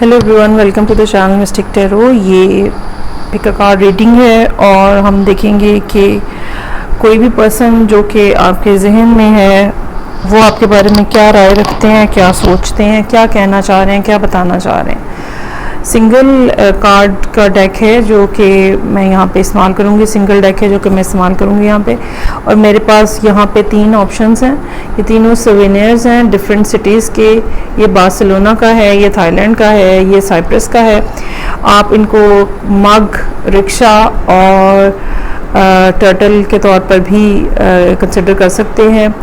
Hello everyone, welcome to the channel mystic tarot. ये pick a card reading है और हम देखेंगे कि कोई भी पर्सन जो कि आपके जहन में है वो आपके बारे में क्या राय रखते हैं, क्या सोचते हैं, क्या कहना चाह रहे हैं, क्या बताना चाह रहे हैं। सिंगल कार्ड का डेक है जो कि मैं यहाँ पे इस्तेमाल करूँगी, सिंगल डेक है जो कि मैं इस्तेमाल करूँगी यहाँ पे। और मेरे पास यहाँ पे 3 ऑप्शंस हैं। ये तीनों सोवेनियर्स हैं डिफरेंट सिटीज़ के। ये बार्सिलोना का है, ये थाईलैंड का है, ये साइप्रस का है। आप इनको मग, रिक्शा और टर्टल के तौर पर भी कंसिडर कर सकते हैं।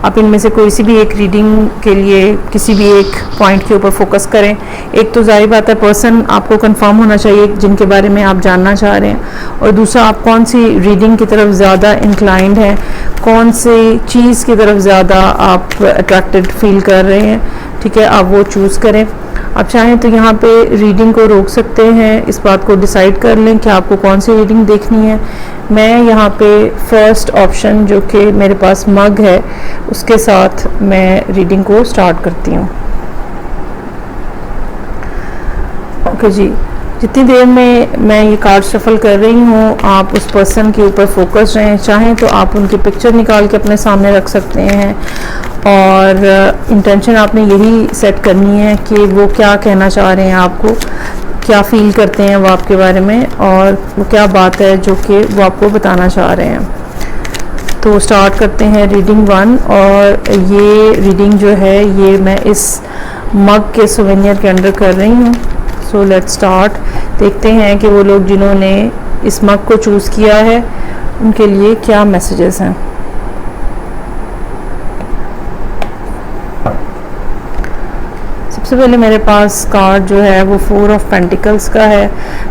आप इनमें से कोई सी भी एक रीडिंग के लिए किसी भी एक पॉइंट के ऊपर फोकस करें। एक तो जाहिर बात है पर्सन आपको कंफर्म होना चाहिए जिनके बारे में आप जानना चाह रहे हैं, और दूसरा आप कौन सी रीडिंग की तरफ ज़्यादा इंक्लाइंड हैं, कौन सी चीज़ की तरफ ज़्यादा आप अट्रैक्टेड फील कर रहे हैं। ठीक है, आप वो चूज़ करें। आप चाहें तो यहाँ पे रीडिंग को रोक सकते हैं, इस बात को डिसाइड कर लें कि आपको कौन सी रीडिंग देखनी है। मैं यहाँ पे फर्स्ट ऑप्शन जो कि मेरे पास मग है उसके साथ मैं रीडिंग को स्टार्ट करती हूँ। ओके जी, जितनी देर में मैं ये कार्ड शफल कर रही हूँ आप उस पर्सन के ऊपर फोकस रहें। चाहें तो आप उनकी पिक्चर निकाल के अपने सामने रख सकते हैं और इंटेंशन आपने यही सेट करनी है कि वो क्या कहना चाह रहे हैं, आपको क्या फील करते हैं वो आपके बारे में, और वो क्या बात है जो कि वो आपको बताना चाह रहे हैं। तो स्टार्ट करते हैं रीडिंग 1। और ये रीडिंग जो है ये मैं इस मग के सोवेनियर के अंडर कर रही हूँ। So let's start. देखते हैं कि वो लोग जिन्होंने इस मग को चूज़ किया है उनके लिए क्या मैसेजेस हैं। सबसे पहले मेरे पास कार्ड जो है वो 4 ऑफ पेंटिकल्स का है।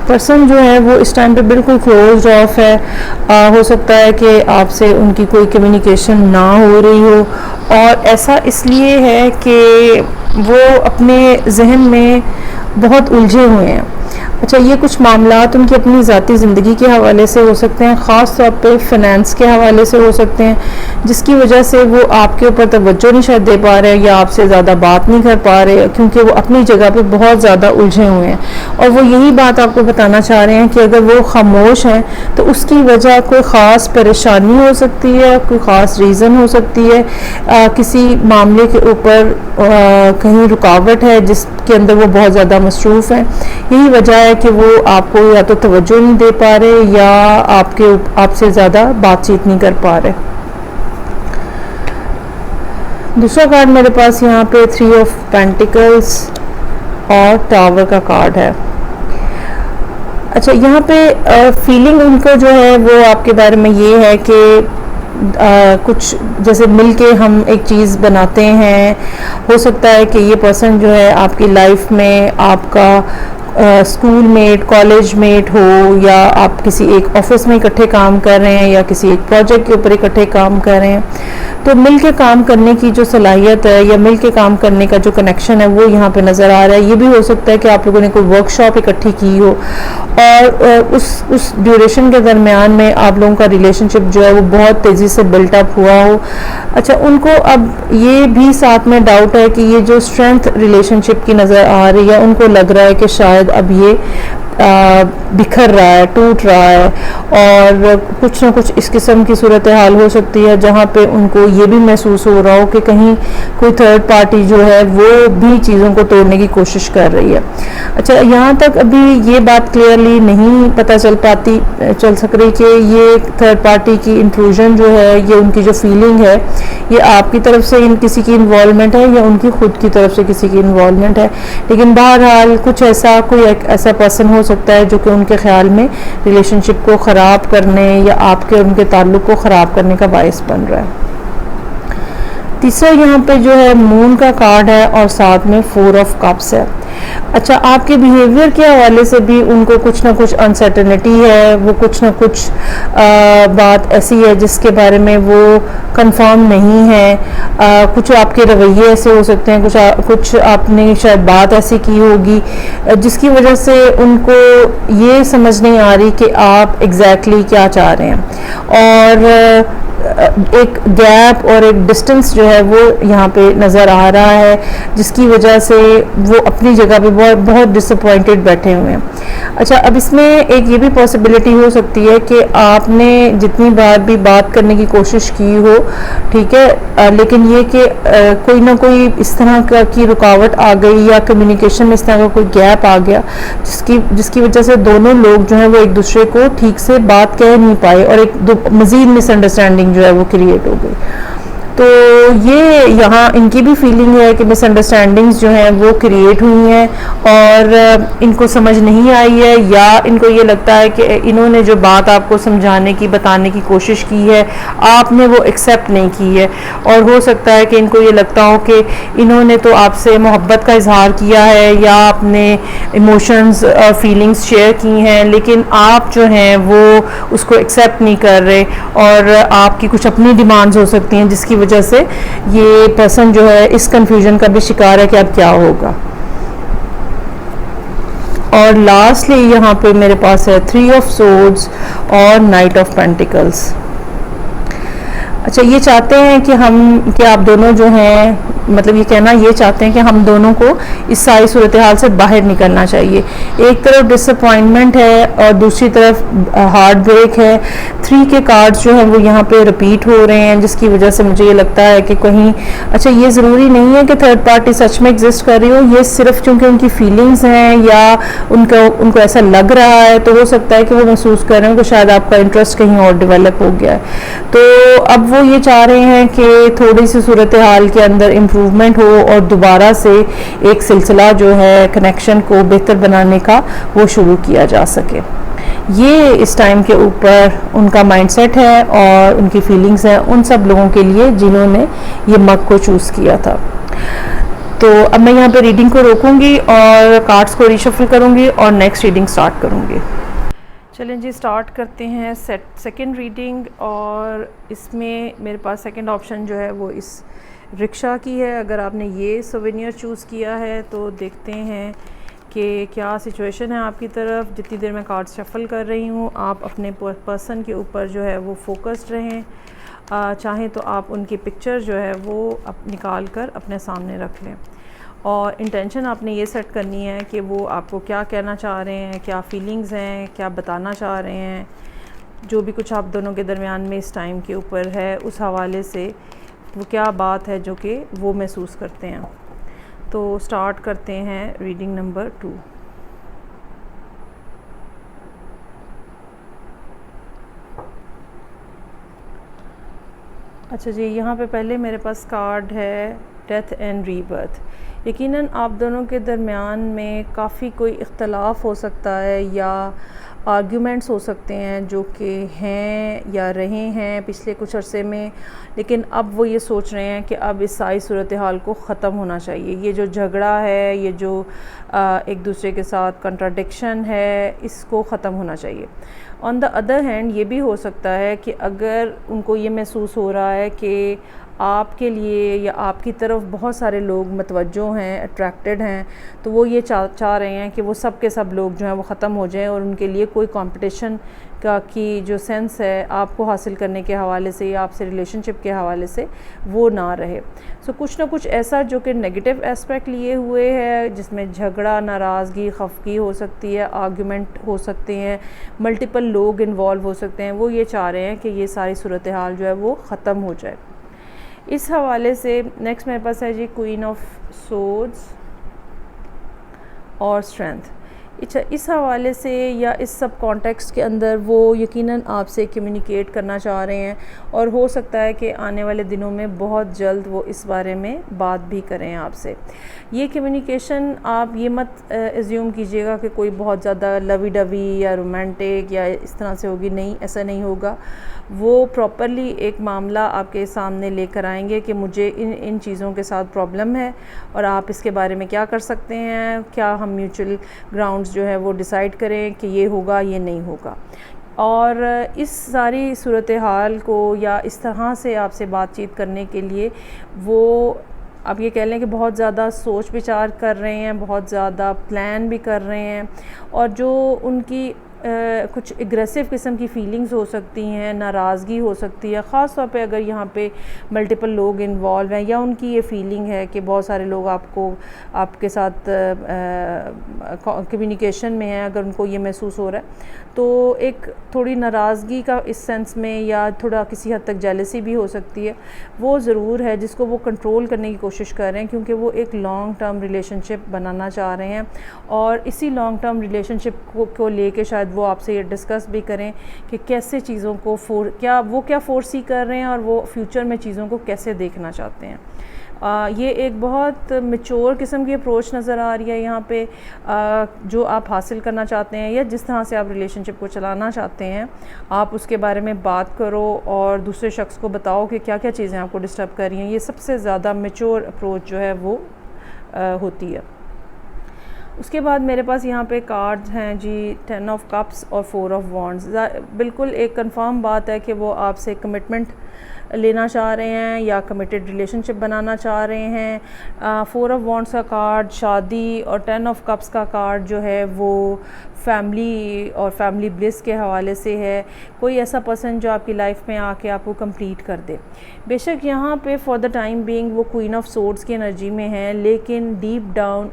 पर्सन जो है वो इस टाइम पे बिल्कुल क्लोज ऑफ है। हो सकता है कि आपसे उनकी कोई कम्युनिकेशन ना हो रही हो, और ऐसा इसलिए है कि वो अपने जहन में बहुत उलझे हुए हैं। अच्छा, ये कुछ मामलात उनकी अपनी ज़ाती ज़िंदगी के हवाले से हो सकते हैं, ख़ास तौर पे फिनेंस के हवाले से हो सकते हैं, जिसकी वजह से वो आपके ऊपर तवज्जो नहीं शायद दे पा रहे हैं या आपसे ज़्यादा बात नहीं कर पा रहे, क्योंकि वो अपनी जगह पे बहुत ज़्यादा उलझे हुए हैं। और वो यही बात आपको बताना चाह रहे हैं कि अगर वो खामोश हैं तो उसकी वजह कोई ख़ास परेशानी हो सकती है, कोई ख़ास रीज़न हो सकती है, किसी मामले के ऊपर कहीं रुकावट है जिसके अंदर वो बहुत ज़्यादा मसरूफ़ हैं। यही वजह है कि वो आपको या तो तवज्जो नहीं दे पा रहे या आपसे ज़्यादा बातचीत नहीं कर पा रहे। दूसरा कार्ड मेरे पास यहाँ पे 3 ऑफ पेंटिकल्स और टावर का कार्ड है। अच्छा, यहाँ पे फीलिंग उनको जो है वो आपके बारे में ये है कि कुछ जैसे मिलके हम एक चीज़ बनाते हैं। हो सकता है कि ये पर्सन जो है आपकी लाइफ में आपका स्कूल मेट, कॉलेज मेट हो, या आप किसी एक ऑफिस में इकट्ठे काम कर रहे हैं या किसी एक प्रोजेक्ट के ऊपर इकट्ठे काम कर रहे हैं। तो मिलके काम करने की जो सलाहियत है या मिलके काम करने का जो कनेक्शन है वो यहाँ पे नज़र आ रहा है। ये भी हो सकता है कि आप लोगों ने कोई वर्कशॉप इकट्ठी की हो और उस ड्यूरेशन के दरमियान में आप लोगों का रिलेशनशिप जो है वो बहुत तेज़ी से बिल्टअप हुआ हो। अच्छा, उनको अब ये भी साथ में डाउट है कि ये जो स्ट्रेंथ रिलेशनशिप की नज़र आ रही है, उनको लग रहा है कि शायद अब ये बिखर रहा है, टूट रहा है, और कुछ ना कुछ इस किस्म की सूरत हाल हो सकती है जहाँ पे उनको ये भी महसूस हो रहा हो कि कहीं कोई थर्ड पार्टी जो है वो भी चीज़ों को तोड़ने की कोशिश कर रही है। अच्छा, यहाँ तक अभी ये बात क्लियरली नहीं पता चल सक रही कि ये थर्ड पार्टी की इंट्रूजन जो है, ये उनकी जो फीलिंग है, ये आपकी तरफ से किसी की इन्वॉल्वमेंट है या उनकी खुद की तरफ से किसी की इन्वॉल्वमेंट है। लेकिन बहरहाल कुछ ऐसा, कोई एक ऐसा पर्सन हो सकता है जो कि उनके ख्याल में रिलेशनशिप को ख़राब करने या आपके और उनके ताल्लुक़ को ख़राब करने का बायस बन रहा है। तीसरा यहाँ पे जो है मून का कार्ड है और साथ में 4 ऑफ कप्स है। अच्छा, आपके बिहेवियर के हवाले से भी उनको कुछ ना कुछ अनसर्टेनिटी है, वो कुछ ना कुछ बात ऐसी है जिसके बारे में वो कंफर्म नहीं है। कुछ आपके रवैये ऐसे हो सकते हैं, कुछ आपने शायद बात ऐसी की होगी जिसकी वजह से उनको ये समझ नहीं आ रही कि आप एग्जैक्टली क्या चाह रहे हैं। और एक गैप और एक डिस्टेंस जो है वो यहाँ पे नज़र आ रहा है, जिसकी वजह से वो अपनी जगह पे बहुत बहुत डिसअपॉइंटेड बैठे हुए हैं। अच्छा, अब इसमें एक ये भी पॉसिबिलिटी हो सकती है कि आपने जितनी बार भी बात करने की कोशिश की हो, ठीक है, लेकिन ये कि कोई ना कोई इस तरह की रुकावट आ गई या कम्युनिकेशन में इस तरह का कोई गैप आ गया, जिसकी वजह से दोनों लोग जो हैं वो एक दूसरे को ठीक से बात कह नहीं पाए और एक मज़ीद मिसअंडरस्टैंडिंग जो है वो क्रिएट हो गई। तो ये यहाँ इनकी भी फीलिंग है कि मिसअंडरस्टैंडिंग्स जो हैं वो क्रिएट हुई हैं और इनको समझ नहीं आई है, या इनको ये लगता है कि इन्होंने जो बात आपको समझाने की बताने की कोशिश की है आपने वो एक्सेप्ट नहीं की है, और हो सकता है कि इनको ये लगता हो कि इन्होंने तो आपसे मोहब्बत का इजहार किया है या अपने इमोशंस और फीलिंग्स शेयर की हैं, लेकिन आप जो हैं वो उसको एक्सेप्ट नहीं कर रहे और आपकी कुछ अपनी डिमांड्स हो सकती हैं, जिसकी वजह से ये पर्सन जो है इस कंफ्यूजन का भी शिकार है कि अब क्या होगा। और लास्टली यहाँ पे मेरे पास है 3 ऑफ सोर्ड्स और नाइट ऑफ पेंटिकल्स। अच्छा, ये चाहते हैं कि आप दोनों जो हैं, मतलब ये कहना ये चाहते हैं कि हम दोनों को इस सारी सूरत हाल से बाहर निकलना चाहिए। एक तरफ डिसअपॉइंटमेंट है और दूसरी तरफ हार्ट ब्रेक है। 3 के कार्ड्स जो हैं वो यहाँ पे रिपीट हो रहे हैं, जिसकी वजह से मुझे ये लगता है कि कहीं, अच्छा, ये ज़रूरी नहीं है कि थर्ड पार्टी सच में एग्जिस्ट कर रही हो, ये सिर्फ चूँकि उनकी फीलिंग्स हैं या उनको ऐसा लग रहा है, तो हो सकता है कि वो महसूस कर रहे हो कि शायद आपका इंटरेस्ट कहीं और डेवलप हो गया है। तो अब वो ये चाह रहे हैं कि थोड़ी सी सूरत हाल के अंदर इम्प्रूवमेंट हो और दोबारा से एक सिलसिला जो है कनेक्शन को बेहतर बनाने का वो शुरू किया जा सके। ये इस टाइम के ऊपर उनका माइंडसेट है और उनकी फीलिंग्स हैं उन सब लोगों के लिए जिन्होंने ये मग को चूज़ किया था। तो अब मैं यहाँ पे रीडिंग को रोकूंगी और कार्ड्स को रीशफल करूँगी और नेक्स्ट रीडिंग स्टार्ट करूँगी। चलें जी, स्टार्ट करते हैं सेकंड रीडिंग। और इसमें मेरे पास सेकंड ऑप्शन जो है वो इस रिक्शा की है। अगर आपने ये सोवेनियर चूज़ किया है तो देखते हैं कि क्या सिचुएशन है आपकी तरफ। जितनी देर मैं कार्ड शफल कर रही हूँ, आप अपने पर्सन के ऊपर जो है वो फोकस्ड रहें। चाहें तो आप उनकी पिक्चर जो है वो निकाल कर अपने सामने रख लें और इंटेंशन आपने ये सेट करनी है कि वो आपको क्या कहना चाह रहे हैं, क्या फीलिंग्स हैं, क्या बताना चाह रहे हैं। जो भी कुछ आप दोनों के दरमियान में इस टाइम के ऊपर है, उस हवाले से वो क्या बात है जो कि वो महसूस करते हैं। तो स्टार्ट करते हैं रीडिंग नंबर 2। अच्छा जी, यहाँ पे पहले मेरे पास कार्ड है डेथ एंड रीबर्थ। यकीनन आप दोनों के दरमियान में काफ़ी कोई इख्तलाफ हो सकता है या आर्ग्यूमेंट्स हो सकते हैं जो कि हैं या रहे हैं पिछले कुछ अरसे में, लेकिन अब वो ये सोच रहे हैं कि अब इस सारी सूरत हाल को ख़त्म होना चाहिए। ये जो झगड़ा है, ये जो एक दूसरे के साथ कंट्राडिक्शन है, इसको ख़त्म होना चाहिए। ऑन द अदर हैंड ये भी हो सकता है कि अगर उनको ये महसूस हो रहा है कि आपके लिए या आपकी तरफ बहुत सारे लोग मतवज्जो हैं, अट्रैक्टेड हैं, तो वो ये चाह रहे हैं कि वो सब के सब लोग जो हैं वो ख़त्म हो जाएं और उनके लिए कोई कंपटीशन की जो सेंस है आपको हासिल करने के हवाले से या आपसे रिलेशनशिप के हवाले से वो ना रहे। सो कुछ ना कुछ ऐसा जो कि नेगेटिव एस्पेक्ट लिए हुए है, जिसमें झगड़ा, नाराज़गी, खफगी हो सकती है, आर्गुमेंट हो सकते हैं, मल्टीपल लोग इन्वॉल्व हो सकते हैं। वो ये चाह रहे हैं कि ये सारी सूरत हाल जो है वो ख़त्म हो जाए। इस हवाले से नेक्स्ट मेरे पास है जी क्वीन ऑफ सोर्ड्स और स्ट्रेंथ। अच्छा, इस हवाले से या इस सब कॉन्टेक्स्ट के अंदर वो यकीनन आपसे कम्युनिकेट करना चाह रहे हैं और हो सकता है कि आने वाले दिनों में बहुत जल्द वो इस बारे में बात भी करें आपसे। ये कम्युनिकेशन आप ये मत एज्यूम कीजिएगा कि कोई बहुत ज़्यादा लवी डवी या रोमांटिक या इस तरह से होगी, नहीं, ऐसा नहीं होगा। वो प्रॉपरली एक मामला आपके सामने लेकर आएंगे कि मुझे इन चीज़ों के साथ प्रॉब्लम है और आप इसके बारे में क्या कर सकते हैं, क्या हम म्यूचुअल ग्राउंड्स जो है वो डिसाइड करें कि ये होगा, ये नहीं होगा। और इस सारी सूरत हाल को या इस तरह से आपसे बातचीत करने के लिए वो आप ये कह लें कि बहुत ज़्यादा सोच विचार कर रहे हैं, बहुत ज़्यादा प्लान भी कर रहे हैं और जो उनकी कुछ एग्रेसिव किस्म की फीलिंग्स हो सकती हैं, नाराज़गी हो सकती है, ख़ास तौर पे अगर यहाँ पे मल्टीपल लोग इन्वॉल्व हैं या उनकी ये फीलिंग है कि बहुत सारे लोग आपके साथ कम्युनिकेशन में हैं, अगर उनको ये महसूस हो रहा है तो एक थोड़ी नाराज़गी का इस सेंस में या थोड़ा किसी हद तक जेलसी भी हो सकती है, वो ज़रूर है जिसको वो कंट्रोल करने की कोशिश कर रहे हैं, क्योंकि वो एक लॉन्ग टर्म रिलेशनशिप बनाना चाह रहे हैं और इसी लॉन्ग टर्म रिलेशनशिप को लेके शायद वो आपसे ये डिस्कस भी करें कि कैसे चीज़ों को क्या फोर्सी कर रहे हैं और वो फ्यूचर में चीज़ों को कैसे देखना चाहते हैं। ये एक बहुत मैच्योर किस्म की अप्रोच नज़र आ रही है यहाँ पे, जो आप हासिल करना चाहते हैं या जिस तरह से आप रिलेशनशिप को चलाना चाहते हैं, आप उसके बारे में बात करो और दूसरे शख्स को बताओ कि क्या क्या चीज़ें आपको डिस्टर्ब कर रही हैं। ये सबसे ज़्यादा मैच्योर अप्रोच जो है वो होती है। उसके बाद मेरे पास यहाँ पे कार्ड्स हैं जी 10 ऑफ कप्स और 4 ऑफ वॉन्ड्स। बिल्कुल एक कंफर्म बात है कि वो आपसे कमिटमेंट लेना चाह रहे हैं या कमिटेड रिलेशनशिप बनाना चाह रहे हैं। 4 ऑफ वॉन्ड्स का कार्ड शादी और 10 ऑफ कप्स का कार्ड जो है वो फैमिली और फैमिली ब्लिस के हवाले से है। कोई ऐसा पर्सन जो आपकी लाइफ में आके आपको कंप्लीट कर दे। बेशक यहाँ पे फॉर द टाइम बीइंग वो क्वीन ऑफ सोर्ड्स की एनर्जी में है, लेकिन डीप डाउन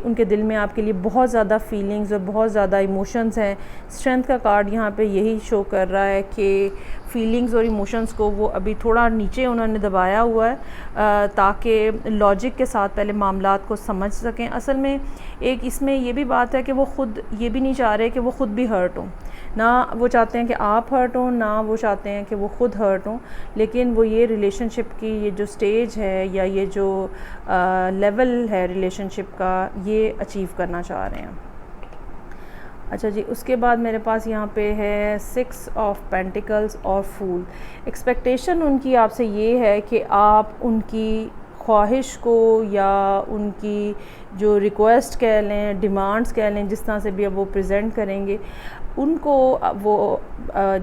उनके दिल में आपके लिए बहुत ज़्यादा फीलिंग्स और बहुत ज़्यादा इमोशंस हैं। स्ट्रेंथ का कार्ड यहाँ पे यही शो कर रहा है कि फीलिंग्स और इमोशंस को वो अभी थोड़ा नीचे उन्होंने दबाया हुआ है ताकि लॉजिक के साथ पहले मामलात को समझ सकें। असल में एक इसमें ये भी बात है कि वो ख़ुद ये भी नहीं चाह रहे कि वो ख़ुद भी हर्ट हों, ना वो चाहते हैं कि आप हर्ट हों, ना वो चाहते हैं कि वो ख़ुद हर्ट हों, लेकिन वो ये रिलेशनशिप की ये जो स्टेज है या ये जो लेवल है रिलेशनशिप का, ये अचीव करना चाह रहे हैं। अच्छा जी, उसके बाद मेरे पास यहाँ पे है 6 ऑफ पेंटिकल्स और फूल। एक्सपेक्टेशन उनकी आपसे ये है कि आप उनकी ख्वाहिश को या उनकी जो रिक्वेस्ट कह लें, डिमांड्स कह लें, जिस तरह से भी अब वो प्रेजेंट करेंगे, उनको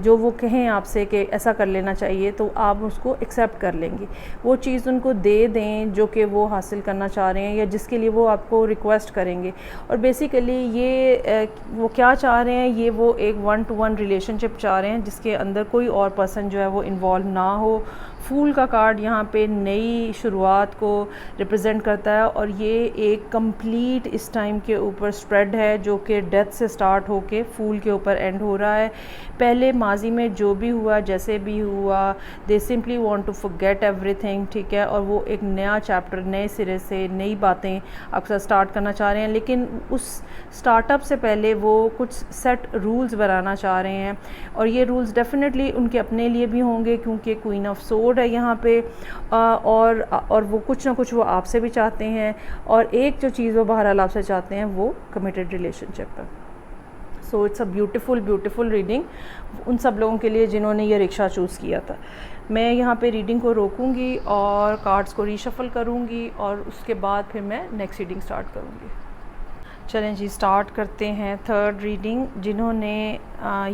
जो वो कहें आपसे कि ऐसा कर लेना चाहिए तो आप उसको एक्सेप्ट कर लेंगे। वो चीज़ उनको दे दें जो कि वो हासिल करना चाह रहे हैं या जिसके लिए वो आपको रिक्वेस्ट करेंगे। और बेसिकली ये वो क्या चाह रहे हैं, ये वो एक 1 to 1 रिलेशनशिप चाह रहे हैं जिसके अंदर कोई और पर्सन जो है वो इन्वॉल्व ना हो। फूल का कार्ड यहाँ पे नई शुरुआत को रिप्रेजेंट करता है और ये एक कंप्लीट इस टाइम के ऊपर स्प्रेड है जो कि डेथ से स्टार्ट होके फूल के ऊपर एंड हो रहा है। पहले माजी में जो भी हुआ, जैसे भी हुआ, they simply want to forget everything, ठीक है, और वो एक नया चैप्टर नए सिरे से नई बातें आपके साथ स्टार्ट करना चाह रहे हैं। लेकिन उस स्टार्टअप से पहले वो कुछ सेट रूल्स बनाना चाह रहे हैं और ये रूल्स डेफिनेटली उनके अपने लिए भी होंगे क्योंकि क्वीन ऑफ सोर्ड है यहाँ पे, और वो कुछ ना कुछ वो आपसे भी चाहते हैं। और एक जो चीज़ वो बहरहाल आपसे चाहते हैं वो कमिटेड रिलेशनशिप है। So it's a beautiful reading उन सब लोगों के लिए जिन्होंने ये रिक्शा चूज़ किया था। मैं यहाँ पे रीडिंग को रोकूंगी और कार्ड्स को रीशफल करूँगी और उसके बाद फिर मैं नेक्स्ट रीडिंग स्टार्ट करूँगी। चलें जी, स्टार्ट करते हैं थर्ड रीडिंग। जिन्होंने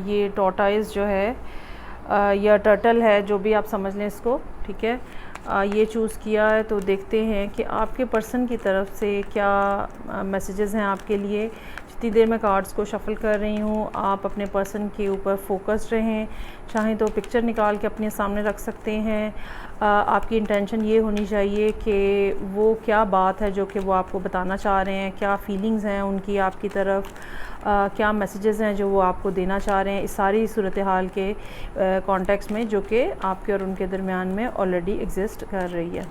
ये टॉर्टाइज जो है या टर्टल है, जो भी आप समझ लें इसको, ठीक है, ये चूज़ किया है, तो देखते हैं कि आपके पर्सन की तरफ से क्या मैसेजेस हैं आपके लिए। जितनी देर मैं कार्ड्स को शफ़ल कर रही हूँ, आप अपने पर्सन के ऊपर फोकस्ड रहें। चाहें तो पिक्चर निकाल के अपने सामने रख सकते हैं। आपकी इंटेंशन ये होनी चाहिए कि वो क्या बात है जो कि वो आपको बताना चाह रहे हैं, क्या फीलिंग्स हैं उनकी आपकी तरफ, क्या मैसेजेस हैं जो वो आपको देना चाह रहे हैं इस सारी सूरत हाल के कॉन्टेक्स्ट में जो कि आपके और उनके दरमियान में ऑलरेडी एग्जिस्ट कर रही है।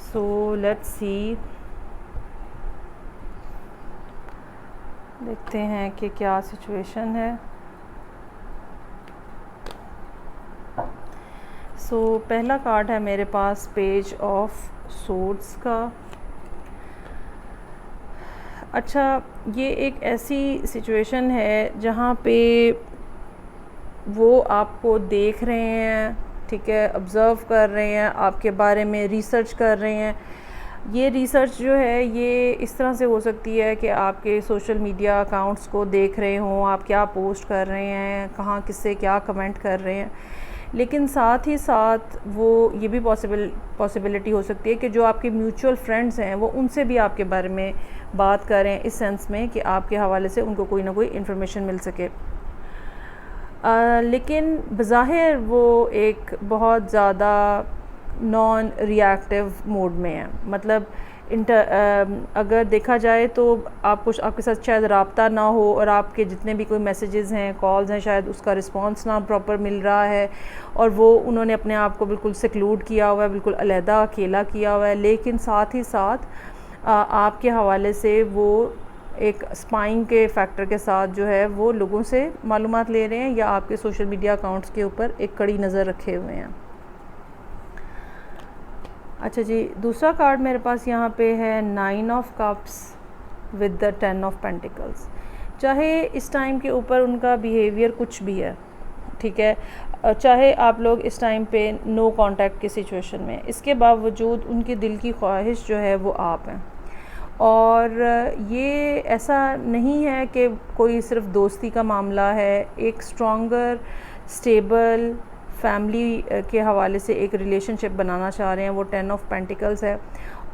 सो लेट्स सी, देखते हैं कि क्या सिचुएशन है। सो पहला कार्ड है मेरे पास पेज ऑफ सोर्ड्स का। अच्छा, ये एक ऐसी सिचुएशन है जहाँ पे वो आपको देख रहे हैं, ठीक है, ऑब्ज़र्व कर रहे हैं, आपके बारे में रिसर्च कर रहे हैं। ये रिसर्च जो है ये इस तरह से हो सकती है कि आपके सोशल मीडिया अकाउंट्स को देख रहे हों, आप क्या पोस्ट कर रहे हैं, कहाँ किससे क्या कमेंट कर रहे हैं। लेकिन साथ ही साथ वो ये भी पॉसिबिलिटी हो सकती है कि जो आपके म्यूचुअल फ्रेंड्स हैं वो उनसे भी आपके बारे में बात करें, इस सेंस में कि आपके हवाले से उनको कोई ना कोई इन्फॉर्मेशन मिल सके। लेकिन बज़ाहिर वो एक बहुत ज़्यादा नॉन रिएक्टिव मोड में है। मतलब अगर देखा जाए तो आपके साथ शायद राब्ता ना हो और आपके जितने भी कोई मैसेजेस हैं, कॉल्स हैं, शायद उसका रिस्पांस ना प्रॉपर मिल रहा है और वो उन्होंने अपने आप को बिल्कुल सिक्लूड किया हुआ है, बिल्कुल अलहदा अकेला किया हुआ है। लेकिन साथ ही साथ आपके हवाले से वो एक स्पाइंग के फैक्टर के साथ जो है वो लोगों से मालूमात ले रहे हैं या आपके सोशल मीडिया अकाउंट्स के ऊपर एक कड़ी नज़र रखे हुए हैं। अच्छा जी, दूसरा कार्ड मेरे पास यहाँ पे है 9 of cups with the 10 of pentacles. चाहे इस टाइम के ऊपर उनका बिहेवियर कुछ भी है, ठीक है, चाहे आप लोग इस टाइम पे नो कांटेक्ट की सिचुएशन में, इसके बावजूद उनके दिल की ख्वाहिश जो है वो आप हैं। और ये ऐसा नहीं है कि कोई सिर्फ दोस्ती का मामला है, एक स्ट्रॉन्गर स्टेबल फैमिली के हवाले से एक रिलेशनशिप बनाना चाह रहे हैं, वो 10 ऑफ पेंटिकल्स है।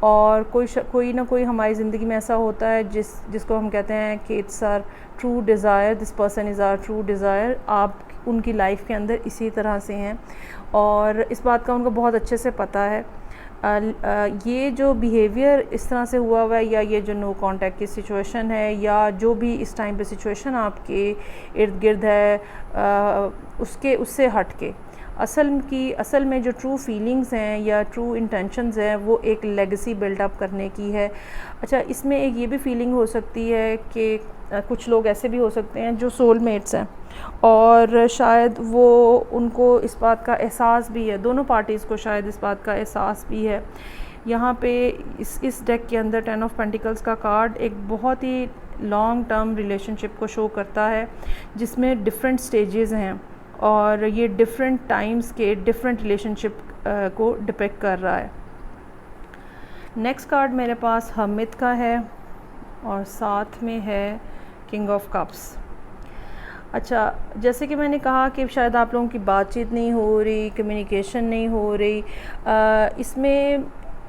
और कोई ना कोई हमारी ज़िंदगी में ऐसा होता है जिसको हम कहते हैं कि it's our true desire, this person is our true desire. आप उनकी लाइफ के अंदर इसी तरह से हैं और इस बात का उनको बहुत अच्छे से पता है। ये जो बिहेवियर इस तरह से हुआ है या ये जो नो कांटेक्ट की सिचुएशन है या जो भी इस टाइम पे सिचुएशन आपके इर्द गिर्द है, उससे हट के असल में जो ट्रू फीलिंग्स हैं या ट्रू इंटेंशंस हैं वो एक लेगेसी बिल्डअप करने की है। अच्छा, इसमें एक ये भी फीलिंग हो सकती है कि कुछ लोग ऐसे भी हो सकते हैं जो सोलमेट्स हैं और शायद वो उनको इस बात का एहसास भी है, दोनों पार्टीज़ को शायद इस बात का एहसास भी है। यहाँ पे इस डेक के अंदर 10 ऑफ पेंटिकल्स का कार्ड एक बहुत ही लॉन्ग टर्म रिलेशनशिप को शो करता है जिसमें डिफरेंट स्टेजेस हैं और ये डिफरेंट टाइम्स के डिफरेंट रिलेशनशिप को डिपिक्ट कर रहा है। नेक्स्ट कार्ड मेरे पास हमिद का है और साथ में है किंग ऑफ कप्स। अच्छा, जैसे कि मैंने कहा कि शायद आप लोगों की बातचीत नहीं हो रही, कम्युनिकेशन नहीं हो रही,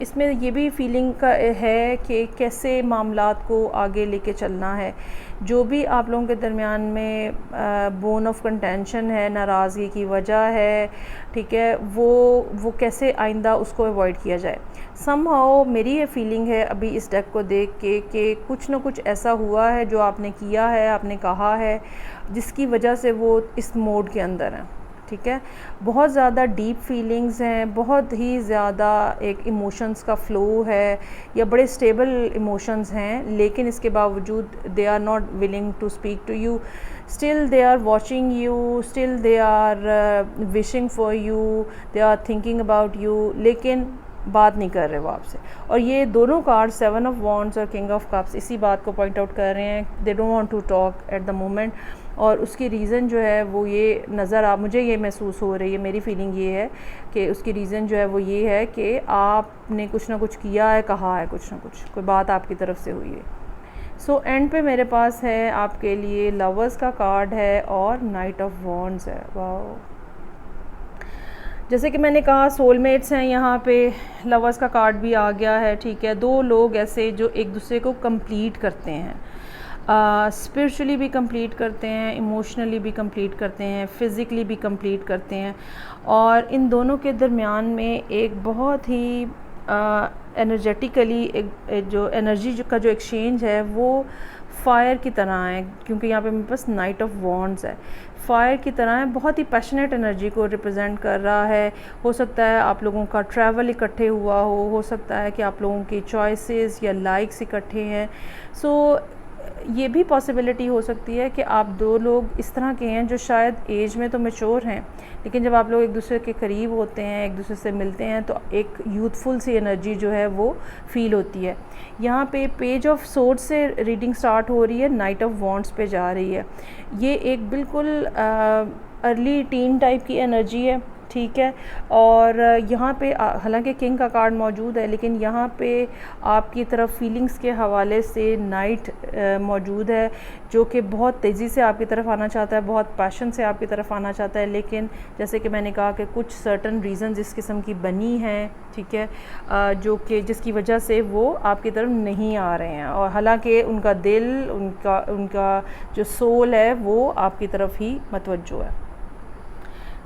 इसमें ये भी फीलिंग का है कि कैसे मामलात को आगे लेके चलना है। जो भी आप लोगों के दरमियान में बोन ऑफ कंटेंशन है, नाराज़गी की वजह है, ठीक है, वो कैसे आइंदा उसको अवॉइड किया जाए। समहाउ मेरी ये फीलिंग है अभी इस डेक को देख के कि कुछ ना कुछ ऐसा हुआ है जो आपने किया है, आपने कहा है, जिसकी वजह से वो इस मोड के अंदर हैं, ठीक है। बहुत ज़्यादा डीप फीलिंग्स हैं, बहुत ही ज़्यादा एक इमोशंस का फ़्लो है या बड़े स्टेबल इमोशंस हैं, लेकिन इसके बावजूद they are not willing to speak to you. Still they are watching you, still they are wishing for you, they are thinking about you, लेकिन बात नहीं कर रहे वो आपसे। और ये दोनों कार्ड 7 ऑफ वॉन्ड्स और किंग ऑफ कप्स इसी बात को पॉइंट आउट कर रहे हैं, they don't want to talk at the moment. और उसकी रीज़न जो है वो ये मुझे ये महसूस हो रही है, मेरी फीलिंग ये है कि उसकी रीज़न जो है वो ये है कि आपने कुछ ना कुछ किया है, कहा है कुछ ना कुछ, कोई बात आपकी तरफ से हुई है। सो एंड पे मेरे पास है आपके लिए लवर्स का कार्ड है और नाइट ऑफ वॉन्ड्स है। वाओ, जैसे कि मैंने कहा सोलमेट्स हैं, यहाँ पे लवर्स का कार्ड भी आ गया है, ठीक है। दो लोग ऐसे जो एक दूसरे को कंप्लीट करते हैं, स्पिरिचुअली भी कंप्लीट करते हैं, इमोशनली भी कंप्लीट करते हैं, फ़िज़िकली भी कंप्लीट करते हैं। और इन दोनों के दरमियान में एक बहुत ही एनर्जेटिकली एक जो एनर्जी का जो एक्सचेंज है वो फायर की तरह है, क्योंकि यहाँ पे मेरे पास नाइट ऑफ वॉन्ड्स है। फायर की तरह है, बहुत ही पैशनेट एनर्जी को रिप्रेजेंट कर रहा है। हो सकता है आप लोगों का ट्रैवल इकट्ठे हुआ हो सकता है कि आप लोगों की चॉइसेस या लाइक्स इकट्ठे हैं। सो ये भी पॉसिबिलिटी हो सकती है कि आप दो लोग इस तरह के हैं जो शायद एज में तो मैच्योर हैं, लेकिन जब आप लोग एक दूसरे के करीब होते हैं, एक दूसरे से मिलते हैं, तो एक यूथफुल सी एनर्जी जो है वो फील होती है। यहाँ पे पेज ऑफ सोर्ड से रीडिंग स्टार्ट हो रही है, नाइट ऑफ वॉन्ड्स पे जा रही है। ये एक बिल्कुल अर्ली टीन टाइप की एनर्जी है, ठीक है। और यहाँ पे हालांकि किंग का कार्ड मौजूद है, लेकिन यहाँ पे आपकी तरफ फीलिंग्स के हवाले से नाइट मौजूद है, जो कि बहुत तेज़ी से आपकी तरफ आना चाहता है, बहुत पैशन से आपकी तरफ आना चाहता है, लेकिन जैसे कि मैंने कहा कि कुछ सर्टन रीज़न इस किस्म की बनी हैं, ठीक है, जो कि जिसकी वजह से वो आपकी तरफ नहीं आ रहे हैं, और हालांकि उनका दिल, उनका जो सोल है वो आपकी तरफ ही मतवज्जो है।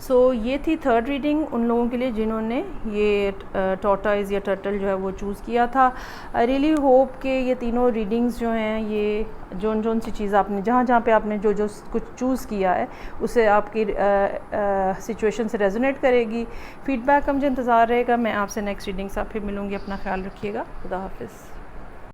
सो ये थी थर्ड रीडिंग उन लोगों के लिए जिन्होंने ये टॉर्टोइज़ या टर्टल जो है वो चूज़ किया था। आई रियली होप कि ये तीनों रीडिंग्स जो हैं, ये जोन सी चीज़ आपने जहाँ पे आपने जो कुछ चूज़ किया है उसे आपकी सिचुएशन से रेजोनेट करेगी। फीडबैक का मुझे इंतज़ार रहेगा। मैं आपसे नेक्स्ट रीडिंग से फिर मिलूँगी। अपना ख्याल रखिएगा। खुदा हाफिज़।